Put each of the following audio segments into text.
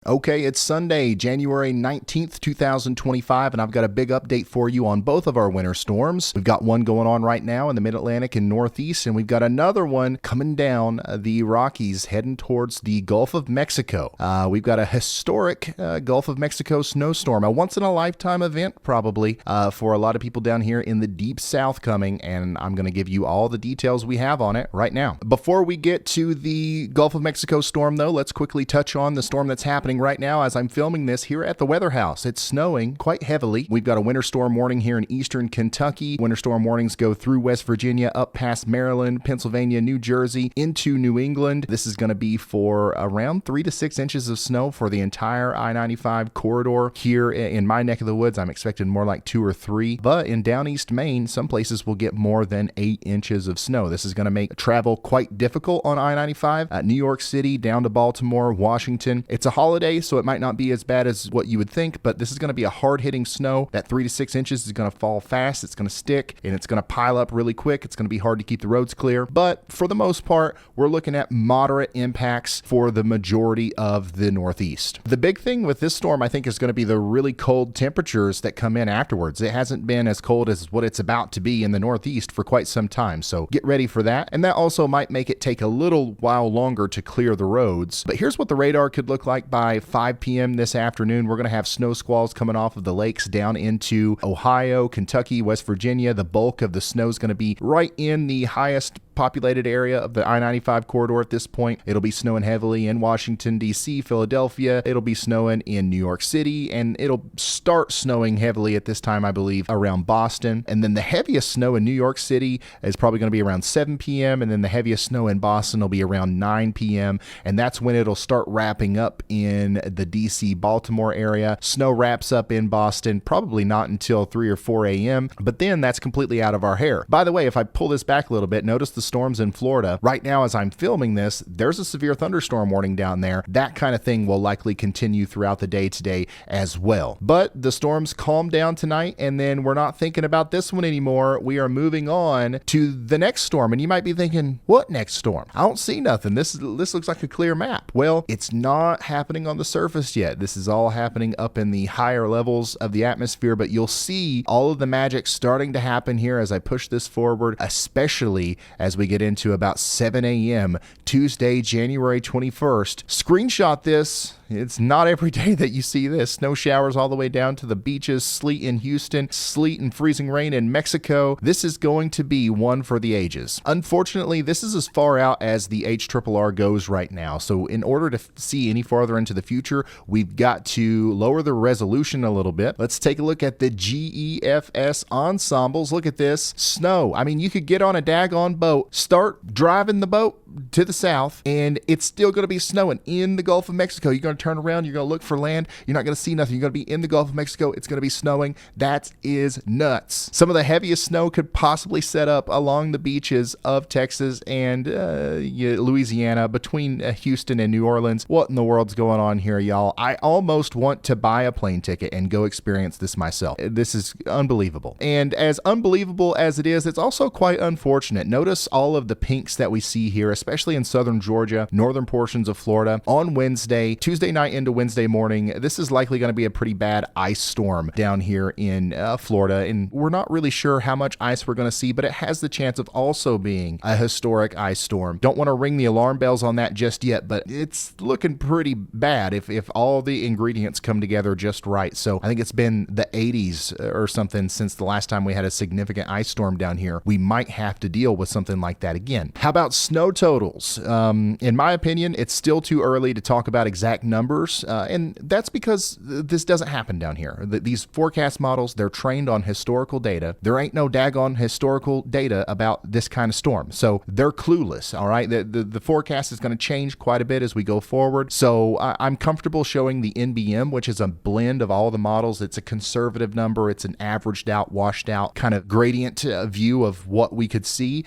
Okay, it's Sunday, January 19th, 2025, and I've got a big update for you on both of our winter storms. We've got one going on right now in the Mid-Atlantic and Northeast, and we've got another one coming down the Rockies heading towards the Gulf of Mexico. We've got a historic Gulf of Mexico snowstorm, a once-in-a-lifetime event probably for a lot of people down here in the Deep South coming, and I'm going to give you all the details we have on it right now. Before we get to the Gulf of Mexico storm, though, let's quickly touch on the storm that's happening right now as I'm filming this here at the Weather House. It's snowing quite heavily. We've got a winter storm warning here in eastern Kentucky. Winter storm warnings go through West Virginia, up past Maryland, Pennsylvania, New Jersey, into New England. This is going to be for around 3 to 6 inches of snow for the entire I-95 corridor. Here in my neck of the woods, I'm expecting more like 2 or 3, but in down east Maine, some places will get more than 8 inches of snow. This is going to make travel quite difficult on I-95. New York City down to Baltimore, Washington. It's a holiday, so it might not be as bad as what you would think, but this is going to be a hard-hitting snow. That 3 to 6 inches is going to fall fast, it's going to stick, and it's going to pile up really quick. It's going to be hard to keep the roads clear, but for the most part, we're looking at moderate impacts for the majority of the Northeast. The big thing with this storm, I think, is going to be the really cold temperatures that come in afterwards. It hasn't been as cold as what it's about to be in the Northeast for quite some time, so get ready for that, and that also might make it take a little while longer to clear the roads. But here's what the radar could look like by 5 p.m. this afternoon. We're going to have snow squalls coming off of the lakes down into Ohio, Kentucky, West Virginia. The bulk of the snow is going to be right in the highest populated area of the I-95 corridor at this point. It'll be snowing heavily in Washington, D.C., Philadelphia. It'll be snowing in New York City, and it'll start snowing heavily at this time, I believe, around Boston. And then the heaviest snow in New York City is probably going to be around 7 p.m., and then the heaviest snow in Boston will be around 9 p.m., and that's when it'll start wrapping up in the D.C., Baltimore area. Snow wraps up in Boston, probably not until 3 or 4 a.m., but then that's completely out of our hair. By the way, if I pull this back a little bit, notice the storms in Florida. Right now, as I'm filming this, there's a severe thunderstorm warning down there. That kind of thing will likely continue throughout the day today as well. But the storms calm down tonight, and then we're not thinking about this one anymore. We are moving on to the next storm, and you might be thinking, what next storm? I don't see nothing. This looks like a clear map. Well, it's not happening on the surface yet. This is all happening up in the higher levels of the atmosphere, but you'll see all of the magic starting to happen here as I push this forward, especially as we get into about 7 a.m. Tuesday, January 21st. Screenshot this. It's not every day that you see this. Snow showers all the way down to the beaches, sleet in Houston, sleet and freezing rain in Mexico. This is going to be one for the ages. Unfortunately, this is as far out as the HRRR goes right now. So in order to see any farther into the future, we've got to lower the resolution a little bit. Let's take a look at the GEFS ensembles. Look at this. Snow. I mean, you could get on a daggone boat, start driving the boat to the south, and it's still going to be snowing in the Gulf of Mexico. You're going to turn around, you're going to look for land, you're not going to see nothing. You're going to be in the Gulf of Mexico, it's going to be snowing. That is nuts. Some of the heaviest snow could possibly set up along the beaches of Texas and Louisiana, between Houston and New Orleans. What in the world's going on here, y'all? I almost want to buy a plane ticket and go experience this myself. This is unbelievable. And as unbelievable as it is, it's also quite unfortunate. Notice all of the pinks that we see here, especially in southern Georgia, northern portions of Florida. On Wednesday, Tuesday night into Wednesday morning, this is likely going to be a pretty bad ice storm down here in Florida, and we're not really sure how much ice we're going to see, but it has the chance of also being a historic ice storm. Don't want to ring the alarm bells on that just yet, but it's looking pretty bad if all the ingredients come together just right. So I think it's been the 80s or something since the last time we had a significant ice storm down here. We might have to deal with something like that again. How about snow totals? In my opinion, it's still too early to talk about exact numbers, and that's because this doesn't happen down here. These forecast models, they're trained on historical data. There ain't no daggone historical data about this kind of storm, so they're clueless, all right? The forecast is going to change quite a bit as we go forward, so I'm comfortable showing the NBM, which is a blend of all the models. It's a conservative number. It's an averaged out, washed out kind of gradient view of what we could see,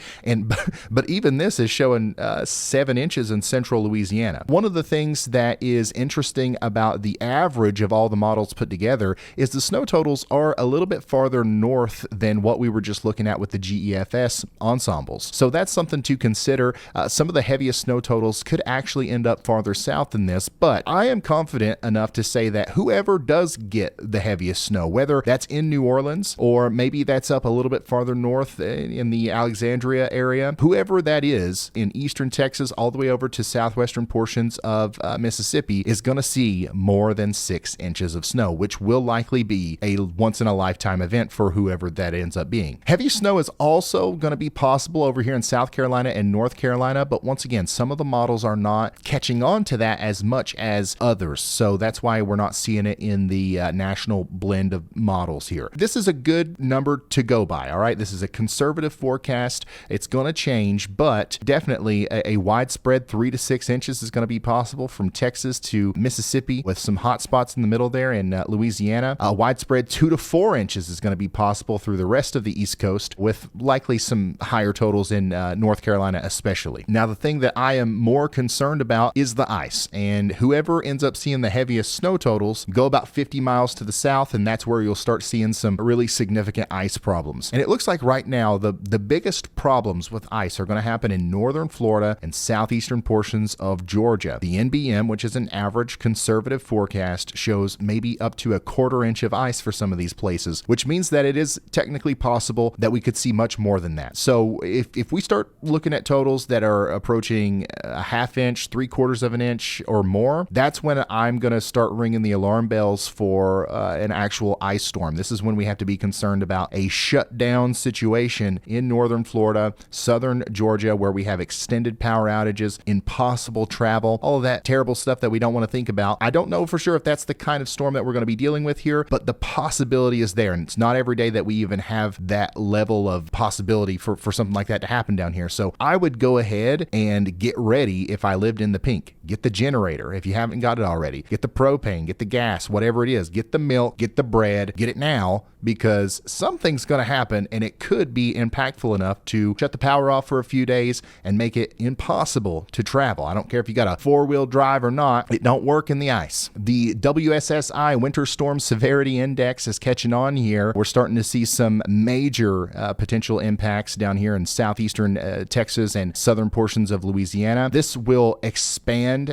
but even this is showing 7 inches in central Louisiana. One of the things that is interesting about the average of all the models put together is the snow totals are a little bit farther north than what we were just looking at with the GEFS ensembles. So that's something to consider. Some of the heaviest snow totals could actually end up farther south than this, but I am confident enough to say that whoever does get the heaviest snow, whether that's in New Orleans or maybe that's up a little bit farther north in the Alexandria area, whoever that is in eastern Texas all the way over to southwestern portions of Mississippi is going to see more than 6 inches of snow, which will likely be a once-in-a-lifetime event for whoever that ends up being. Heavy snow is also going to be possible over here in South Carolina and North Carolina, but once again, some of the models are not catching on to that as much as others, so that's why we're not seeing it in the national blend of models here. This is a good number to go by, all right? This is a conservative forecast. It's going to change, but definitely a widespread 3 to 6 inches is going to be possible from Texas to Mississippi, with some hot spots in the middle there in Louisiana. A widespread 2 to 4 inches is going to be possible through the rest of the East Coast, with likely some higher totals in North Carolina especially. Now, the thing that I am more concerned about is the ice, and whoever ends up seeing the heaviest snow totals, go about 50 miles to the south, and that's where you'll start seeing some really significant ice problems. And it looks like right now the biggest problems with ice are going to happen in northern Florida and southeastern portions of Georgia. The NBM, which is an average conservative forecast, shows maybe up to a 1/4 inch of ice for some of these places, which means that it is technically possible that we could see much more than that. So if we start looking at totals that are approaching a 1/2 inch, 3/4 of an inch or more, that's when I'm going to start ringing the alarm bells for an actual ice storm. This is when we have to be concerned about a shutdown situation in northern Florida, southern Georgia, where we have extended power outages, impossible travel, all of that terrible stuff that we don't want to think about. I don't know for sure if that's the kind of storm that we're going to be dealing with here, but the possibility is there, and it's not every day that we even have that level of possibility for something like that to happen down here. So I would go ahead and get ready if I lived in the pink. Get the generator if you haven't got it already. Get the propane, get the gas, whatever it is. Get the milk, get the bread, get it now, because something's going to happen, and it could be impactful enough to shut the power off for a few days and make it impossible to travel. I don't care if you got a 4-wheel drive or not, it don't work in the ice. The WSSI Winter Storm Severity Index is catching on here. We're starting to see some major potential impacts down here in southeastern Texas and southern portions of Louisiana. This will expand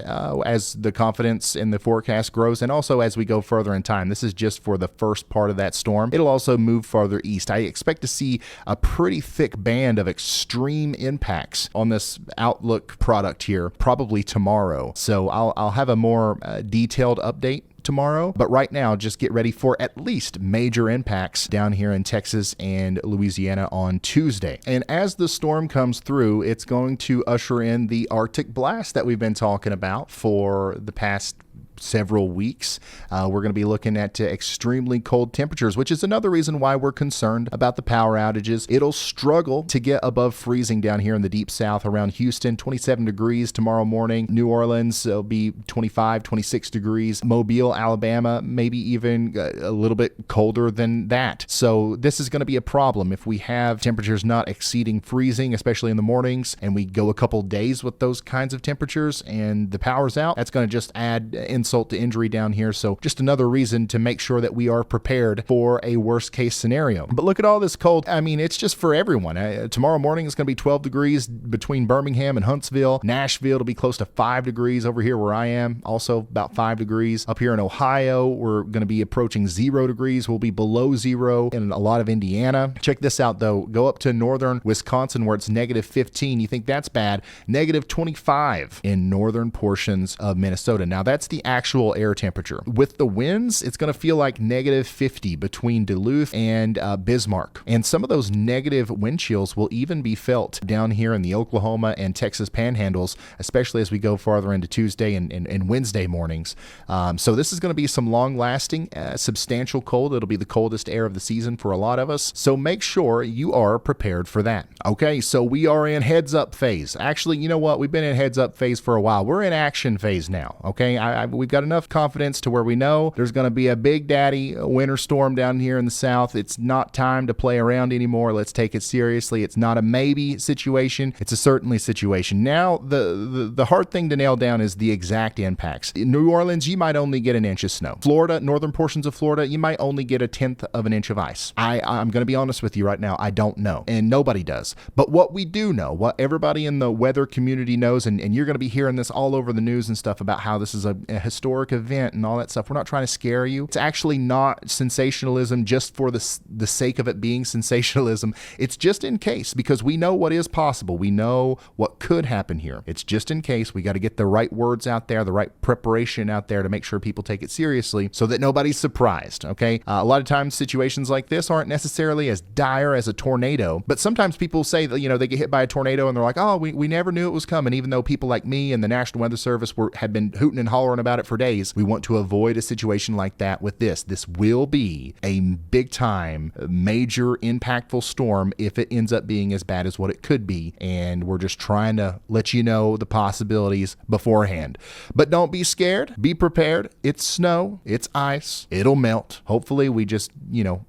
as the confidence in the forecast grows, and also as we go further in time. This is just for the first part of that storm. It'll also move farther east. I expect to see a pretty thick band of extreme impacts on this Outlook product here, probably tomorrow. So I'll have a more detailed update tomorrow, but right now just get ready for at least major impacts down here in Texas and Louisiana on Tuesday. And as the storm comes through, it's going to usher in the Arctic blast that we've been talking about for the past several weeks. We're going to be looking at extremely cold temperatures, which is another reason why we're concerned about the power outages. It'll struggle to get above freezing down here in the deep south around Houston. 27 degrees tomorrow morning. New Orleans, it'll be 25, 26 degrees. Mobile, Alabama, maybe even a little bit colder than that. So this is going to be a problem if we have temperatures not exceeding freezing, especially in the mornings, and we go a couple days with those kinds of temperatures and the power's out. That's going to just add insult to injury down here. So just another reason to make sure that we are prepared for a worst case scenario. But look at all this cold. I mean, it's just for everyone. Tomorrow morning it's going to be 12 degrees between Birmingham and Huntsville. Nashville will be close to 5 degrees over here where I am. Also about 5 degrees. Up here in Ohio, we're going to be approaching 0 degrees. We'll be below 0 in a lot of Indiana. Check this out though. Go up to northern Wisconsin where it's negative 15. You think that's bad? Negative 25 in northern portions of Minnesota. Now that's the actual air temperature. With the winds, it's going to feel like negative 50 between Duluth and Bismarck. And some of those negative wind chills will even be felt down here in the Oklahoma and Texas panhandles, especially as we go farther into Tuesday and Wednesday mornings. So this is going to be some long-lasting, substantial cold. It'll be the coldest air of the season for a lot of us. So make sure you are prepared for that. Okay, so we are in heads-up phase. Actually, you know what? We've been in heads-up phase for a while. We're in action phase now. Okay, we've got enough confidence to where we know there's going to be a big daddy winter storm down here in the south. It's not time to play around anymore. Let's take it seriously. It's not a maybe situation. It's a certainly situation. Now, the hard thing to nail down is the exact impacts. In New Orleans, you might only get an inch of snow. Florida, northern portions of Florida, you might only get a 1/10 of an inch of ice. I'm going to be honest with you right now. I don't know. And nobody does. But what we do know, what everybody in the weather community knows, and you're going to be hearing this all over the news and stuff about how this is a historic event and all that stuff. We're not trying to scare you. It's actually not sensationalism just for the sake of it being sensationalism. It's just in case, because we know what is possible. We know what could happen here. It's just in case. We got to get the right words out there, the right preparation out there to make sure people take it seriously so that nobody's surprised, okay? A lot of times situations like this aren't necessarily as dire as a tornado, but sometimes people say that, they get hit by a tornado and they're like, oh, we never knew it was coming, even though people like me and the National Weather Service had been hooting and hollering about it for days. We want to avoid a situation like that with this. This will be a big time, major, impactful storm if it ends up being as bad as what it could be, and we're just trying to let you know the possibilities beforehand. But don't be scared. Be prepared. It's snow. It's ice. It'll melt. Hopefully we just,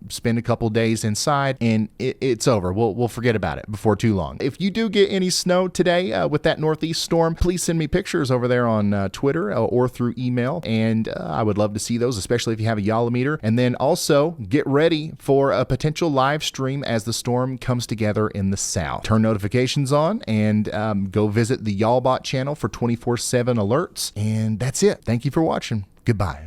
spend a couple days inside and it's over. We'll forget about it before too long. If you do get any snow today with that northeast storm, please send me pictures over there on Twitter or through email, and I would love to see those, especially if you have a Yolometer. And then also get ready for a potential live stream as the storm comes together in the south. Turn notifications on and go visit the Y'allbot channel for 24/7 alerts. And that's it. Thank you for watching. Goodbye.